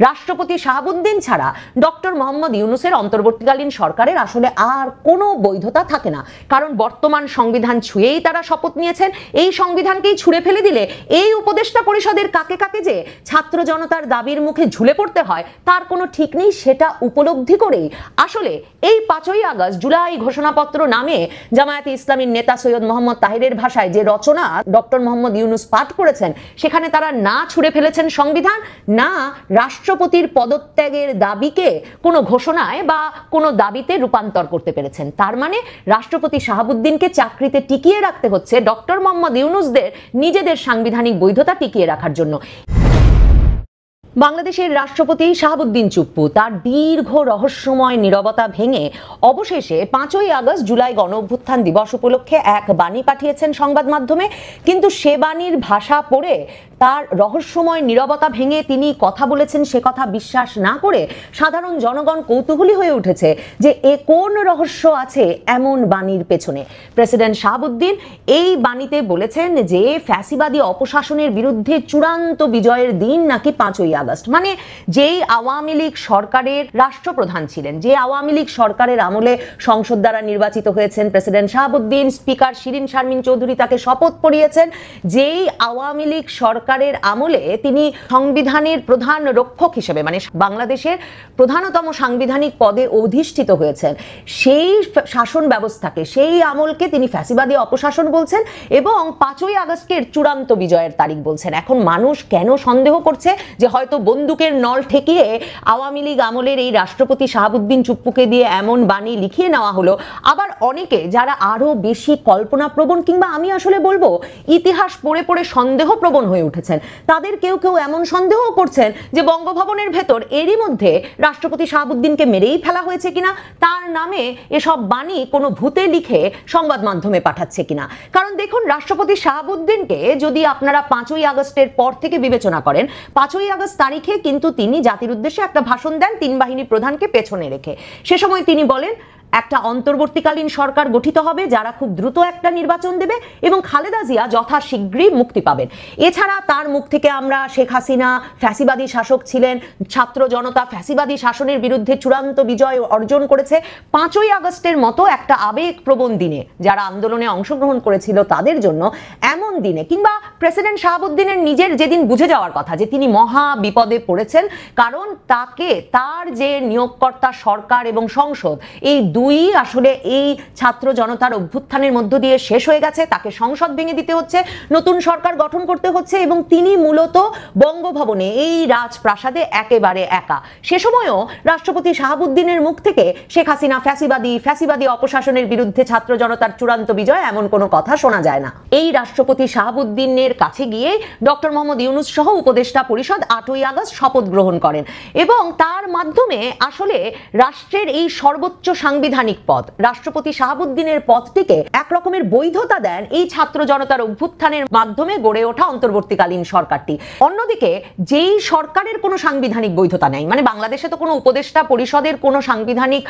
রাষ্ট্রপতি শাহাবুদ্দিন ছাড়া ডক্টর মোহাম্মদ ইউনূসের অন্তর্বর্তীকালীন সরকারের আসলে আর কোনো বৈধতা থাকে না, কারণ বর্তমান সংবিধান ছুঁয়েই তারা শপথ নিয়েছেন। এই সংবিধানকেই ছুঁড়ে ফেলে দিলে এই উপদেষ্টা পরিষদের কাকে কাকে যে ছাত্র জনতার দাবির মুখে ঝুলে পড়তে হয় তার কোনো ঠিক নেই। সেটা উপলব্ধি করেই আসলে এই 5ই আগস্ট জুলাই ঘোষণাপত্র নামে জামায়াতে ইসলামীর নেতা সৈয়দ মোহাম্মদ তাহেরের ভাষায় যে রচনা ডক্টর মোহাম্মদ ইউনূস পাঠ করেছেন, সেখানে তারা না ছুঁড়ে ফেলেছেন সংবিধান, না রাষ্ট্রপতির পদত্যাগের দাবিকে কোনো ঘোষণায় বা কোনো দাবিতে রূপান্তর করতে পেরেছেন। তার মানে রাষ্ট্রপতি শাহাবুদ্দিনকে চাকরিতে টিকিয়ে রাখতে হচ্ছে ডক্টর মোহাম্মদ ইউনূসদের নিজেদের সাংবিধানিক বৈধতা টিকিয়ে রাখার জন্য। বাংলাদেশের রাষ্ট্রপতি শাহাবুদ্দিন চুপ্পু তার দীর্ঘ রহস্যময় নীরবতা ভেঙে অবশেষে 5ই আগস্ট জুলাই গণ অভ্যুত্থান দিবস উপলক্ষে এক বাণী পাঠিয়েছেন সংবাদ মাধ্যমে। কিন্তু সে বাণীর ভাষা পড়ে তার রহস্যময় নীরবতা ভেঙে তিনি কথা বলেছেন সে কথা বিশ্বাস না করে সাধারণ জনগণ কৌতূহলী হয়ে উঠেছে যে এ কোন রহস্য আছে এমন বাণীর পেছনে। প্রেসিডেন্ট শাহাবুদ্দিন এই বাণীতে বলেছেন যে ফ্যাসিবাদী অপশাসনের বিরুদ্ধে চূড়ান্ত বিজয়ের দিন নাকি 5ই আগস্ট। মানে যেই আওয়ামী লীগ সরকারের রাষ্ট্রপ্রধান ছিলেন, যে আওয়ামী লীগ সরকারের আমলে সংসদ দ্বারা নির্বাচিত হয়েছেন প্রেসিডেন্ট শাহাবুদ্দিন, স্পিকার শিরীন শারমিন চৌধুরী তাকে শপথ পড়িয়েছেন, যেই আওয়ামী লীগ সরকারের আমলে তিনি সংবিধানের প্রধান রক্ষক হিসেবে মানে বাংলাদেশের প্রধানতম সাংবিধানিক পদে অধিষ্ঠিত হয়েছেন, সেই শাসন ব্যবস্থাকে সেই আমলকে তিনি ফ্যাসিবাদী অপশাসন বলছেন এবং 5ই আগস্টের চূড়ান্ত বিজয়ের তারিখ বলছেন। এখন মানুষ কেন সন্দেহ করছে যে হয়তো বন্দুকের নল ঠেকিয়ে আওয়ামী লীগ আমলের এই রাষ্ট্রপতি শাহাবুদ্দিন চুপ্পুকে দিয়ে এমন বাণী লিখিয়ে নেওয়া হলো। আবার অনেকে যারা আরো বেশি কল্পনাপ্রবণ কিংবা আমি আসলে বলবো ইতিহাস পড়ে পড়ে সন্দেহপ্রবণ হয়ে উঠেছেন, তাদের কেউ কেউ এমন সন্দেহ করছেন যে বঙ্গভবনের ভেতর এরই মধ্যে রাষ্ট্রপতি শাহাবুদ্দিনকে মেরেই ফেলা হয়েছে কিনা, তার নামে এসব বাণী কোনো ভূতে লিখে সংবাদ মাধ্যমে পাঠাচ্ছে কিনা। কারণ দেখুন, রাষ্ট্রপতি শাহাবুদ্দিনকে যদি আপনারা 5ই আগস্টের পর থেকে বিবেচনা করেন, 5ই আগস্ট তারিখে কিন্তু তিনি জাতির উদ্দেশ্যে একটা ভাষণ দেন 3 বাহিনী প্রধানকে পেছনে রেখে। সে সময় তিনি বলেন একটা অন্তর্বর্তীকালীন সরকার গঠিত হবে যারা খুব দ্রুত একটা নির্বাচন দেবে এবং খালেদা জিয়া যথাশীঘ্রই মুক্তি পাবেন। এছাড়া তার মুখ থেকে আমরা শেখ হাসিনা ফ্যাসিবাদী শাসক ছিলেন, ছাত্র জনতা ফ্যাসিবাদী শাসনের বিরুদ্ধে চূড়ান্ত বিজয় অর্জন করেছে, 5ই আগস্টের মতো একটা আবেগপ্রবণ দিনে যারা আন্দোলনে অংশগ্রহণ করেছিল তাদের জন্য এমন দিনে, কিংবা প্রেসিডেন্ট শাহাবুদ্দিনের নিজের যেদিন বুঝে যাওয়ার কথা যে তিনি মহা বিপদে পড়েছেন, কারণ তাকে তার যে নিয়োগকর্তা সরকার এবং সংসদ এই দুই আসলে এই ছাত্র জনতার অভ্যুত্থানের মধ্য দিয়ে শেষ হয়ে গেছে, তাকে সংসদ ভেঙে দিতে হচ্ছে, নতুন সরকার গঠন করতে হচ্ছে এবং তিনি মূলত বঙ্গভবনে এই রাজপ্রাসাদে একেবারে একা। সে সময়ও রাষ্ট্রপতি শাহাবুদ্দিনের মুখ থেকে শেখ হাসিনা ফ্যাসিবাদী অপশাসনের বিরুদ্ধে ছাত্র জনতার চূড়ান্ত বিজয় এমন কোনো কথা শোনা যায় না। এই রাষ্ট্রপতি শাহাবুদ্দিনের কাছে গিয়ে ডক্টর মোহাম্মদ ইউনূস সহ উপদেষ্টা পরিষদ 8ই আগস্ট শপথ গ্রহণ করেন এবং তার মাধ্যমে আসলে রাষ্ট্রের এই সর্বোচ্চ সাংবিধানিক পদ রাষ্ট্রপতি শাহাবুদ্দিনের পদটিকে এক রকমের বৈধতা দেন এই ছাত্র জনতার অভ্যুত্থানের মাধ্যমে গড়ে ওঠা অন্তর্বর্তীকালীন সরকারটি। অন্যদিকে যেই সরকারের কোনো সাংবিধানিক বৈধতা নেই, মানে বাংলাদেশে তো কোনো উপদেষ্টা পরিষদের কোনো সাংবিধানিক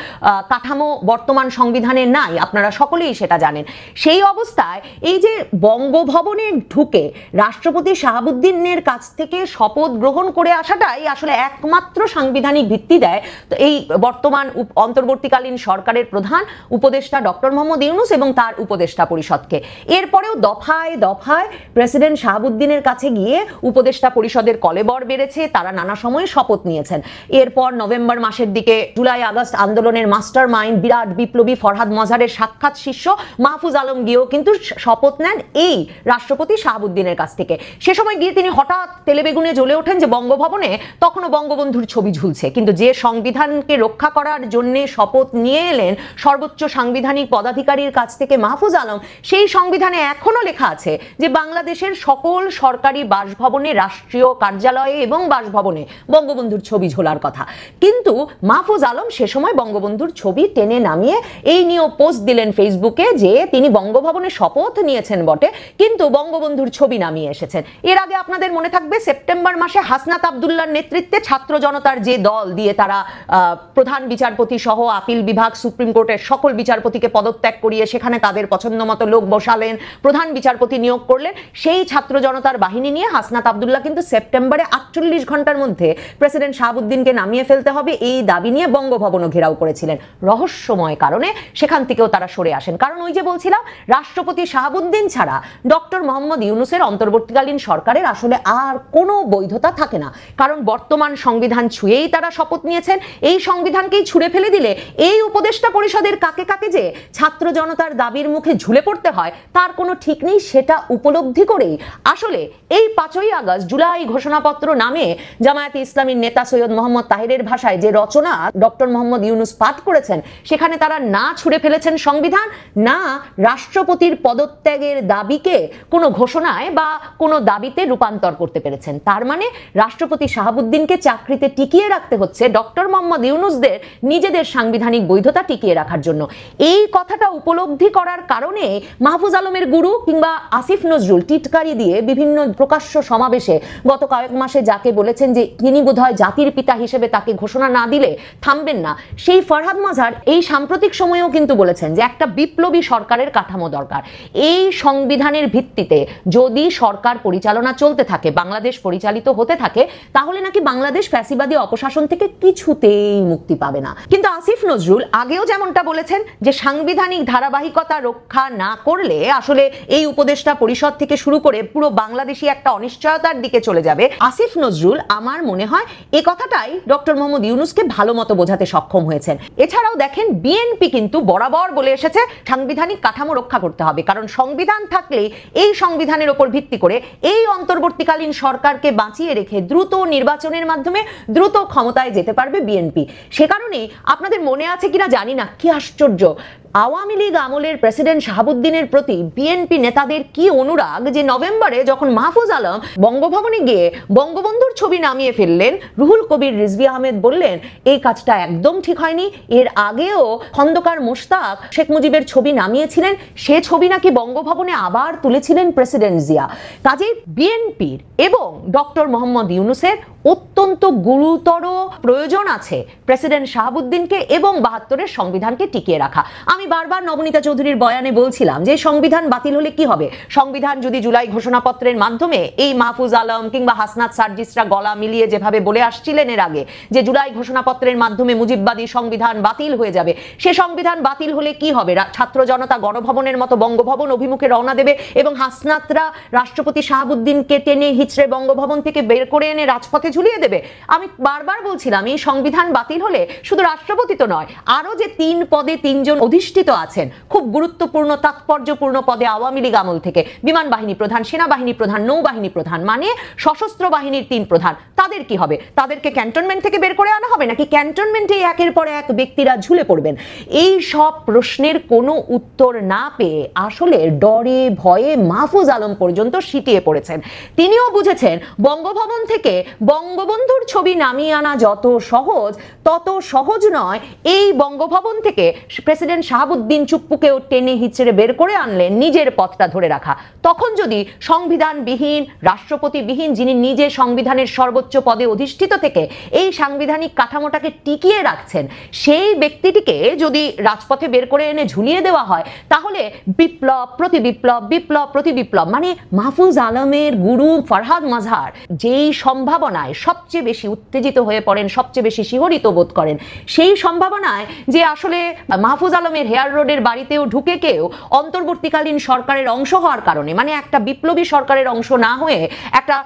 কাঠামো বর্তমান সংবিধানে নাই, আপনারা সকলেই সেটা জানেন। সেই অবস্থায় এই যে বঙ্গভবনে ঢুকে রাষ্ট্রপতি শাহাবুদ্দিনের কাছ থেকে শপথ গ্রহণ করে আসাটাই আসলে একমাত্র সাংবিধানিক ভিত্তি দেয় এই বর্তমান অন্তর্বর্তীকালীন সরকারের প্রধান উপদেষ্টা ডক্টর মোহাম্মদ ইউনূস এবং তার উপদেষ্টা পরিষদকে। এরপরেও দফায় দফায় প্রেসিডেন্ট শাহাবুদ্দিনের কাছে গিয়ে উপদেষ্টা পরিষদের কলেবর বেড়েছে, তারা নানা সময়ে শপথ নিয়েছেন। এরপর নভেম্বর মাসের দিকে জুলাই আগস্ট আন্দোলনের মাস্টার মাইন্ড বিরাট বিপ্লবী ফরহাদ মজারের সাক্ষাৎ শিষ্য মাহফুজ আলম গিয়েও কিন্তু শপথ নেন এই রাষ্ট্রপতি শাহাবুদ্দিনের কাছ থেকে। সে সময় গিয়ে তিনি হঠাৎ তেলেবেগুনে জ্বলে ওঠেন যে বঙ্গভবনে তখনও বঙ্গবন্ধুর ছবি ঝুলছে, কিন্তু যে সংবিধানকে রক্ষা করার জন্য শপথ নিয়ে এলেন সর্বোচ্চ সাংবিধানিক পদাধিকারীর কাছ থেকে মাহফুজ আলম, সেই সংবিধানে এখনো লেখা আছে যে বাংলাদেশের সকল সরকারি বাসভবনে, রাষ্ট্রীয় কার্যালয়ে এবং বাসভবনে বঙ্গবন্ধুর ছবি ঝোলার কথা। কিন্তু মাহফুজ আলম সে সময় বঙ্গবন্ধুর ছবি টেনে নামিয়ে এই নিয়েও পোস্ট দিলেন ফেসবুকে যে তিনি বঙ্গভবনে শপথ নিয়েছেন বটে কিন্তু বঙ্গবন্ধুর ছবি নামিয়ে এসেছেন। এর আগে আপনাদের মনে থাকবে সেপ্টেম্বর মাসে হাসনাত আব্দুল্লাহর নেতৃত্বে ছাত্র জনতার যে দল দিয়ে তারা প্রধান বিচারপতি সহ আপিল বিভাগ সুপ্রিম কোর্টের সকল বিচারপতিকে পদত্যাগ করিয়ে সেখানে তাদের পছন্দ মতো লোক বসালেন, প্রধান বিচারপতি নিয়োগ করলেন। সেই ছাত্র জনতার বাহিনী নিয়ে হাসনাত আব্দুল্লাহ কিন্তু সেপ্টেম্বরে 48 ঘন্টার মধ্যে প্রেসিডেন্ট শাহাবুদ্দিনকে নামিয়ে ফেলতে হবে এই দাবি নিয়ে বঙ্গভবনও ঘেরাও করেছিলেন। রহস্যময় কারণে সেখান থেকেও তারা সরে আসেন, কারণ ওই যে বলছিলাম, রাষ্ট্রপতি শাহাবুদ্দিন ছাড়া ডক্টর মোহাম্মদ ইউনূসের অন্তর্বর্তীকালীন সরকারের আসলে আর কোনো বৈধতা থাকে না, কারণ বর্তমান সংবিধান ছুঁয়েই তারা শপথ নিয়েছেন। এই সংবিধানকেই ছুঁড়ে ফেলে দিলে এই উপদেষ্টা পরিষদের কাকে কাকে যে ছাত্র জনতার দাবির মুখে ঝুলে পড়তে হয় তার কোনো ঠিক নেই। সেটা উপলব্ধি করেই আসলে এই 5ই আগস্ট জুলাই ঘোষণাপত্র নামে জামায়াতে ইসলামীর নেতা সৈয়দ মোহাম্মদ তাহেরের ভাষায় যে রচনা ডক্টর মোহাম্মদ ইউনূস পাঠ করেছেন, সেখানে তারা না ছুঁড়ে ফেলেছেন সংবিধান, না রাষ্ট্রপতির পদত্যাগের দাবিকে কোনো ঘোষণায় বা কোনো দাবিতে রূপান্তর করতে পেরেছেন। তার মানে রাষ্ট্রপতি শাহাবুদ্দিনকে চাকরিতে টিকিয়ে রাখতে হচ্ছে ডক্টর মোহাম্মদ ইউনূসদের নিজেদের সাংবিধানিক বৈধতা টিকিয়ে রাখার জন্য। এই কথাটা উপলব্ধি করার কারণে মাহফুজ আলমের গুরু কিংবা আসিফ নজরুল টিটকারি দিয়ে বিভিন্ন প্রকাশ্য সমাবেশে গত কয়েক মাসে যাকে বলেছেন যে তিনি বোধহয় জাতির পিতা হিসেবে তাকে ঘোষণা না দিলে থামবেন না, সেই ফরহাদ মাঝার এই সাম্প্রতিক সময়েও কিন্তু বলেছেন যে একটা বিপ্লবী সরকারের কাঠামো দরকার। এই সংবিধানের ভিত্তিতে যদি সরকার পরিচালনা চলতে থাকে, বাংলাদেশ পরিচালিত হতে থাকে, তাহলে নাকি বাংলাদেশ ফ্যাসিবাদী অপশাসন থেকে কিছুতেই মুক্তি পাবে না। কিন্তু আসিফ নজরুল আগেও যেমনটা বলেছেন যে সাংবিধানিক ধারাবাহিকতা রক্ষা না করলে আসলে এই উপদেষ্টা পরিষদ থেকে শুরু করে পুরো বাংলাদেশী একটা অনিশ্চয়তার দিকে চলে যাবে। আসিফ নজরুল আমার মনে হয় এই কথাটাই ডক্টর মোহাম্মদ ইউনূসকে ভালো মতো বোঝাতে সক্ষম হয়েছেন। এছাড়াও দেখেন বিএনপি কিন্তু বরাবর বলে এসেছে সাংবিধানিক কাঠামো রক্ষা করতে হবে, কারণ সংবিধান থাকলেই এই সংবিধানের উপর ভিত্তি করে এই অন্তর্বর্তীকালীন সরকারকে বাঁচিয়ে রেখে দ্রুত নির্বাচনের মাধ্যমে দ্রুত ক্ষমতায় যেতে পারবে বিএনপি। সে কারণেই আপনাদের মনে আছে কিনা জানি না, কি আশ্চর্য, আওয়ামী লীগ আমলের প্রেসিডেন্ট শাহাবুদ্দিনের প্রতি বিএনপি নেতাদের কি অনুরাগ যে নভেম্বরে যখন মাহফুজ আলম বঙ্গভবনে গিয়ে বঙ্গবন্ধুর ছবি নামিয়ে ফেললেন, রুহুল কবির রিজভী আহমেদ বললেন এই কাজটা একদম ঠিক হয়নি। এর আগেও খন্দকার মোশতাক শেখ মুজিবের ছবি নামিয়েছিলেন, সে ছবি নাকি বঙ্গভবনে আবার তুলেছিলেন প্রেসিডেন্ট জিয়া। কাজেই বিএনপির এবং ডক্টর মোহাম্মদ ইউনূসের অত্যন্ত গুরুতর প্রয়োজন আছে প্রেসিডেন্ট শাহাবুদ্দিনকে এবং 72-এর সংবিধানকে টিকিয়ে রাখা। আমি বারবার নবনীতা চৌধুরীর বয়ানে বলছিলাম যে সংবিধান বাতিল হলে কি হবে, সংবিধান যদি জুলাই ঘোষণাপত্রের মাধ্যমে এই মাহফুজ আলম কিংবা হাসনাত সার্জিসরা গলা মিলিয়ে যেভাবে বলে আসছিলেন এর আগে যে জুলাই ঘোষণাপত্রের মাধ্যমে মুজিববাদী সংবিধান বাতিল হয়ে যাবে, সে সংবিধান বাতিল হলে কি হবে, ছাত্র জনতা গণভবনের মতো বঙ্গভবন অভিমুখে রওনা দেবে এবং হাসনাতরা রাষ্ট্রপতি শাহাবুদ্দিনকে টেনে হিচড়ে বঙ্গভবন থেকে বের করে এনে রাজপথে ঝুলিয়ে দেবে। আমি বারবার বলছিলাম এই সংবিধান বাতিল হলে শুধু রাষ্ট্রপতি তো নয়, আরো যে 3 পদে 3 জন অধিষ্ঠিত আছেন খুব গুরুত্বপূর্ণ তাৎপর্যপূর্ণ পদে আওয়ামী লীগ আমল থেকে, বিমান বাহিনী প্রধান, সেনাবাহিনী প্রধান, নৌবাহিনী প্রধান, মানে সশস্ত্র বাহিনীর 3 প্রধান, তাদের কি হবে? তাদেরকে ক্যান্টনমেন্ট থেকে বের করে আনা হবে নাকি ক্যান্টনমেন্টে একের পর এক ব্যক্তিরা ঝুলে পড়বেন? এই সব প্রশ্নের কোনো উত্তর না পেয়ে আসলে ডরে ভয়ে মাহফুজ আলম পর্যন্ত সিটিয়ে পড়েছেন। তিনিও বুঝেছেন বঙ্গভবন থেকে বঙ্গবন্ধুর ছবি নামিয়ে আনা যত সহজ তত সহজ নয় এই বঙ্গভবন থেকে প্রেসিডেন্ট শাহাবুদ্দিন চুপ্পুকেও টেনে হিচড়ে বের করে আনলেন নিজের পথটা ধরে রাখা। তখন যদি সংবিধানবিহীন রাষ্ট্রপতিবিহীন যিনি নিজে সংবিধানের সর্বোচ্চ পদে অধিষ্ঠিত থেকে এই সাংবিধানিক কাঠামোটাকে টিকিয়ে রাখছেন সেই ব্যক্তিটিকে যদি রাজপথে বের করে এনে ঝুলিয়ে দেওয়া হয় তাহলে বিপ্লব প্রতি বিপ্লব, বিপ্লব প্রতি বিপ্লব, মানে মাহফুজ আলমের গুরু ফরহাদ মাঝার যেই সম্ভাবনায় সবচেয়ে বেশি উত্তেজিত হয়ে পড়েন, সবচেয়ে বেশি শিহরিত বোধ করেন, সেই সম্ভাবনায় যে আসলে মাহফুজ আলমের হেয়ার রোডের বাড়িতেও ঢুকে কেউ অন্তর্বর্তীকালীন সরকারের অংশ হওয়ার কারণে, মানে একটা বিপ্লবী সরকারের অংশ না হয়ে একটা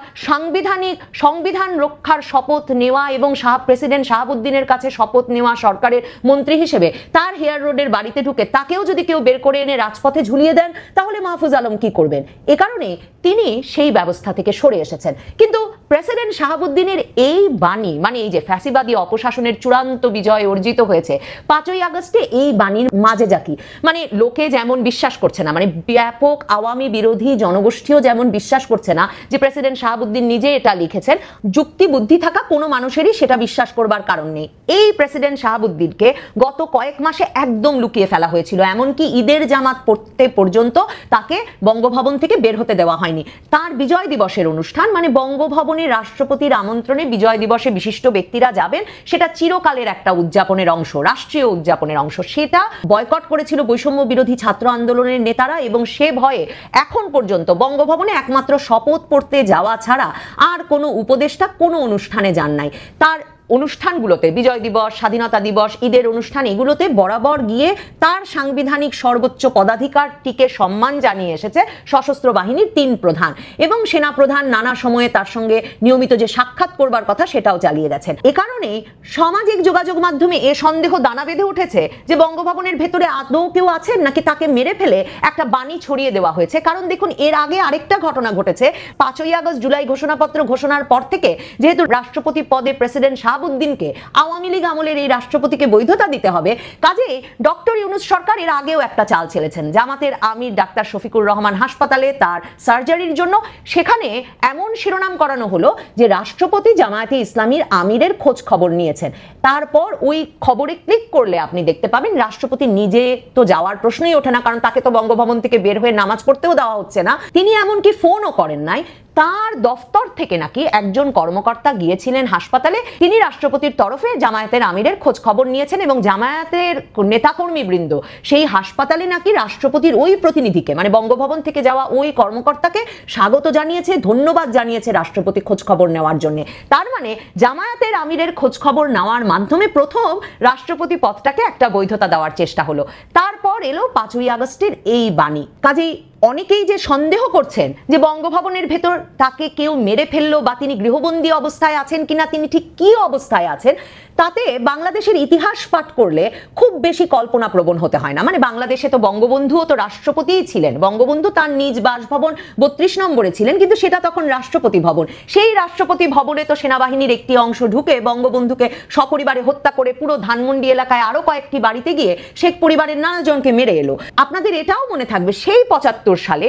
সংবিধান রক্ষার শপথ নেওয়া এবং প্রেসিডেন্ট শাহাবুদ্দিনের কাছে শপথ নেওয়া সরকারের মন্ত্রী হিসেবে তার হেয়ার রোডের বাড়িতে ঢুকে তাকেও যদি কেউ বের করে এনে রাজপথে ঝুলিয়ে দেন তাহলে মাহফুজ আলম কি করবেন? এ কারণে তিনি সেই ব্যবস্থা থেকে সরে এসেছেন। কিন্তু প্রেসিডেন্ট শাহাবুদ্দিনের এই বাণী, মানে এই যে ফ্যাসিবাদী অপশাসনের চূড়ান্ত বিজয় অর্জিত হয়েছে 5ই আগস্টে, এই বাণীর মাঝে যাকি, মানে লোকে যেমন বিশ্বাস করছে না, মানে ব্যাপক আওয়ামী বিরোধী জনগোষ্ঠীও যেমন বিশ্বাস করছে না যে প্রেসিডেন্ট শাহাবুদ্দিন নিজে এটা লিখেছেন, যুক্তি বুদ্ধি থাকা কোনো মানুষেরই সেটা বিশ্বাস করবার কারণ নেই। এই প্রেসিডেন্ট শাহাবুদ্দিনকে গত কয়েক মাসে একদম লুকিয়ে ফেলা হয়েছিল, এমনকি ঈদের জামাত পড়তে পর্যন্ত তাকে বঙ্গভবন থেকে বের হতে দেওয়া হয়নি। তার বিজয় দিবসের অনুষ্ঠান, মানে বঙ্গভবনের বঙ্গভবনের রাষ্ট্রপতির আমন্ত্রণে বিজয় দিবসে বিশিষ্ট ব্যক্তিরা যাবেন, সেটা চিরকালের একটা উদযাপনের অংশ, রাষ্ট্রীয় উদযাপনের অংশ। সেটা বয়কট করেছিল বৈষম্য বিরোধী ছাত্র আন্দোলনের নেতারা, এবং সে ভয়ে এখন পর্যন্ত বঙ্গভবনে একমাত্র শপথ পড়তে যাওয়া ছাড়া আর কোনো উপদেষ্টা কোনো অনুষ্ঠানে যান নাই। তার অনুষ্ঠানগুলোতে, বিজয় দিবস, স্বাধীনতা দিবস, ঈদের অনুষ্ঠান, এগুলোতে বরাবর গিয়ে তার সাংবিধানিক সর্বোচ্চ পদাধিকারটিকে সম্মান জানিয়ে এসেছে সশস্ত্র বাহিনীর ৩ প্রধান, এবং সেনা প্রধান নানা সময়ে তার সঙ্গে নিয়মিত যে সাক্ষাৎ করবার কথা সেটাও চালিয়ে গেছেন। এ কারণেই সামাজিক যোগাযোগ মাধ্যমে এ সন্দেহ দানা বেঁধে উঠেছে যে বঙ্গভবনের ভেতরে আদৌ কেউ আছেন নাকি তাকে মেরে ফেলে একটা বাণী ছড়িয়ে দেওয়া হয়েছে। কারণ দেখুন, এর আগে আরেকটা ঘটনা ঘটেছে। ৫ই আগস্ট জুলাই ঘোষণাপত্র ঘোষণার পর থেকে যেহেতু রাষ্ট্রপতি পদে প্রেসিডেন্ট শাহাবুদ্দিনকে, আওয়ামী লীগ আমলের এই রাষ্ট্রপতিকে বৈধতা দিতে হবে, কাজেই ডক্টর ইউনূস সরকার এর আগেও একটা চাল ছেড়েছেন। জামাতের আমির ডাক্তার শফিকুর রহমান হাসপাতালে তার সার্জারির জন্য সেখানে এমন শিরোনাম করানো হলো যে রাষ্ট্রপতি জামায়াতে ইসলামীর আমিরের খোঁজ খবর নিয়েছেন। তারপর ওই খবরে ক্লিক করলে আপনি দেখতে পাবেন রাষ্ট্রপতি নিজে তো যাওয়ার প্রশ্নই ওঠে না, কারণ তাকে তো বঙ্গভবন থেকে বের হয়ে নামাজ পড়তেও দেওয়া হচ্ছে না। তিনি এমনকি ফোনও করেন নাই। তার দফতর থেকে নাকি একজন কর্মকর্তা গিয়েছিলেন হাসপাতালে, তিনি রাষ্ট্রপতির তরফে জামায়াতের আমিরের খোঁজ খবর নিয়েছেন, এবং জামায়াতের নেতাকর্মী বৃন্দ সেই হাসপাতালে নাকি রাষ্ট্রপতির ওই প্রতিনিধিকে, মানে বঙ্গভবন থেকে যাওয়া ওই কর্মকর্তাকে স্বাগত জানিয়েছে, ধন্যবাদ জানিয়েছে রাষ্ট্রপতি খোঁজ খবর নেওয়ার জন্য। তার মানে জামায়াতের আমিরের খোঁজ খবর নেওয়ার মাধ্যমে প্রথম রাষ্ট্রপতি পদটাকে একটা বৈধতা দেওয়ার চেষ্টা হলো। তারপর এলো ৫ই আগস্টের এই বাণী। কাজেই অনেকেই যে সন্দেহ করছেন যে বঙ্গভবনের ভেতর তাকে কেউ মেরে ফেললো, বা তিনি গৃহবন্দী অবস্থায় আছেন কিনা, তিনি ঠিক কি অবস্থায় আছেন, তাতে বাংলাদেশের ইতিহাস পাঠ করলে খুব বেশি কল্পনাপ্রবণ হতে হয় না। মানে বাংলাদেশে তো বঙ্গবন্ধুও তো রাষ্ট্রপতিই ছিলেন। বঙ্গবন্ধু তার নিজ বাসভবন ৩২ নম্বরে ছিলেন, কিন্তু সেটা তখন রাষ্ট্রপতি ভবন। সেই রাষ্ট্রপতি ভবনে তো সেনাবাহিনীর একটি অংশ ঢুকে বঙ্গবন্ধুকে সপরিবারে হত্যা করে পুরো ধানমন্ডি এলাকায় আরো কয়েকটি বাড়িতে গিয়ে শেখ পরিবারের নানাজনকে মেরে এলো। আপনাদের এটাও মনে থাকবে সেই ৭৫ সালে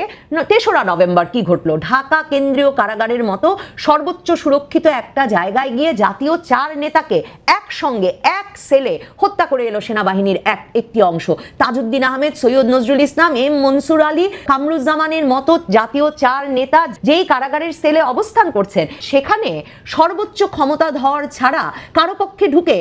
৩রা নভেম্বর কি ঘটলো। ঢাকা কেন্দ্রীয় কারাগারের মতো সর্বোচ্চ সুরক্ষিত একটা জায়গায় গিয়ে জাতীয় ৪ নেতাকে একসঙ্গে এক সেলে হত্যা করে এলো সেনাবাহিনীর একটি অংশ। তাজউদ্দিন আহমেদ, সৈয়দ নজরুল ইসলাম, এম মনসুর আলী, কামরুজ্জামানের মতো জাতীয় ৪ নেতা যেই কারাগারের সেলে অবস্থান করছেন, সেখানে সর্বোচ্চ ক্ষমতাধর ছাড়া কারো পক্ষে ঢুকে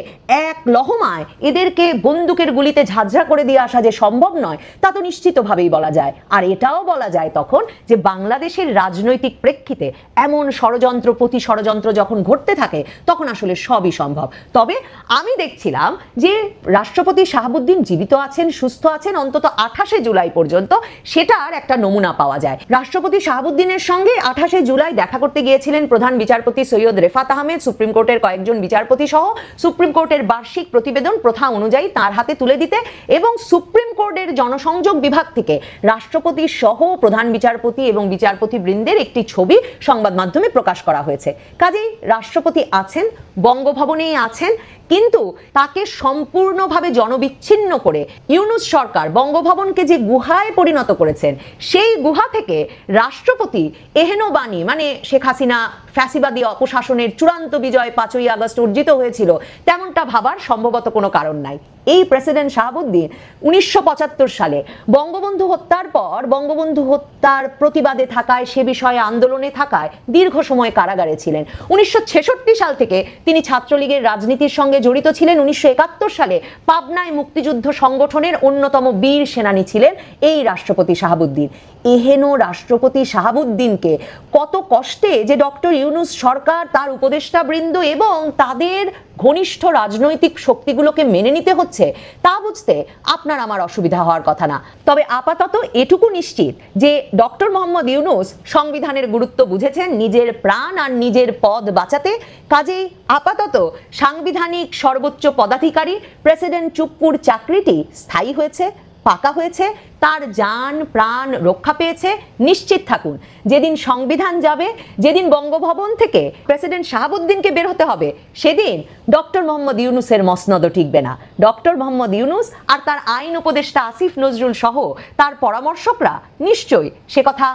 এক লহমায় এদেরকে বন্দুকের গুলিতে ঝাঁঝরা করে দিয়ে আসা যে সম্ভব নয়, তা তো নিশ্চিতভাবেই বলা যায়। আর এটাও বলা যায় তখন যে বাংলাদেশের রাজনৈতিক প্রেক্ষিতে এমন ষড়যন্ত্র প্রতি ষড়যন্ত্র যখন ঘটতে থাকে, তখন আসলে সবই সম্ভব। তবে আমি দেখছিলাম যে রাষ্ট্রপতি শাহাবুদ্দিন জীবিত আছেন, সুস্থ আছেন অন্তত ২৮শে জুলাই পর্যন্ত, সেটার একটা নমুনা পাওয়া যায়। রাষ্ট্রপতি শাহাবুদ্দিনের সঙ্গে ২৮শে জুলাই দেখা করতে গিয়েছিলেন প্রধান বিচারপতি সৈয়দ রেফাত আহমেদ, সুপ্রিম কোর্টের কয়েকজন বিচারপতি সহ, সুপ্রিম কোর্টের বার্ষিক প্রতিবেদন প্রথা অনুযায়ী তার হাতে তুলে দিতে, এবং সুপ্রিম কোর্টের জনসংযোগ বিভাগ থেকে রাষ্ট্রপতি সহ প্রধান বিচারপতি এবং বিচারপতি বৃন্দের একটি ছবি সংবাদ মাধ্যমে প্রকাশ করা হয়েছে। কাজেই রাষ্ট্রপতি আছেন, বঙ্গভবনেই আছেন, কিন্তু তাকে সম্পূর্ণভাবে জনবিচ্ছিন্ন করে ইউনূস সরকার বঙ্গভবনকে যে গুহায় পরিণত করেছেন, সেই গুহা থেকে রাষ্ট্রপতি এহেন বাণী, মানে শেখ হাসিনা ফ্যাসিবাদী অপশাসনের চূড়ান্ত বিজয় ৫ই আগস্ট অর্জিত হয়েছিল, তেমনটা ভাবার সম্ভবত কোনো কারণ নাই। এই প্রেসিডেন্ট শাহাবুদ্দিন ১৯৭৫ সালে বঙ্গবন্ধু হত্যার পর বঙ্গবন্ধু হত্যার প্রতিবাদে থাকায়, সে বিষয়ে আন্দোলনে থাকায় দীর্ঘ সময় কারাগারে ছিলেন। ১৯৬৬ সাল থেকে তিনি ছাত্রলীগের রাজনীতির সঙ্গে জড়িত ছিলেন। ১৯৭১ সালে পাবনায় মুক্তিযুদ্ধ সংগঠনের অন্যতম বীর সেনানী ছিলেন এই রাষ্ট্রপতি শাহাবুদ্দিন। এহেন রাষ্ট্রপতি শাহাবুদ্দিনকে কত কষ্টে যে ডক্টর ইউনূস সরকার, তার উপদেষ্টা বৃন্দ এবং তাদের ঘনিষ্ঠ রাজনৈতিক শক্তিগুলোকে মেনে নিতে হচ্ছে, তা বুঝতে আপনার আমার অসুবিধা হওয়ার কথা না। তবে আপাতত এটুকু নিশ্চিত যে ডক্টর মোহাম্মদ ইউনূস সংবিধানের গুরুত্ব বুঝেছেন নিজের প্রাণ আর নিজের পদ বাঁচাতে। কাজেই আপাতত সাংবিধানিক সর্বোচ্চ পদাধিকারী প্রেসিডেন্ট চুপ্পুর চাকরিটি স্থায়ী হয়েছে, পাকা হয়েছে, তার জান প্রাণ রক্ষা পেয়েছে। নিশ্চিত থাকুন, যেদিন সংবিধান যাবে, যেদিন বঙ্গভবন থেকে প্রেসিডেন্ট শাহাবুদ্দিনকে বের হতে হবে, সেদিন ডক্টর মোহাম্মদ ইউনূসের মসনদও টিকবে না। ডক্টর মোহাম্মদ ইউনূস আর তার আইন উপদেষ্টা আসিফ নজরুল সহ তার পরামর্শকরা নিশ্চয়ই সে কথা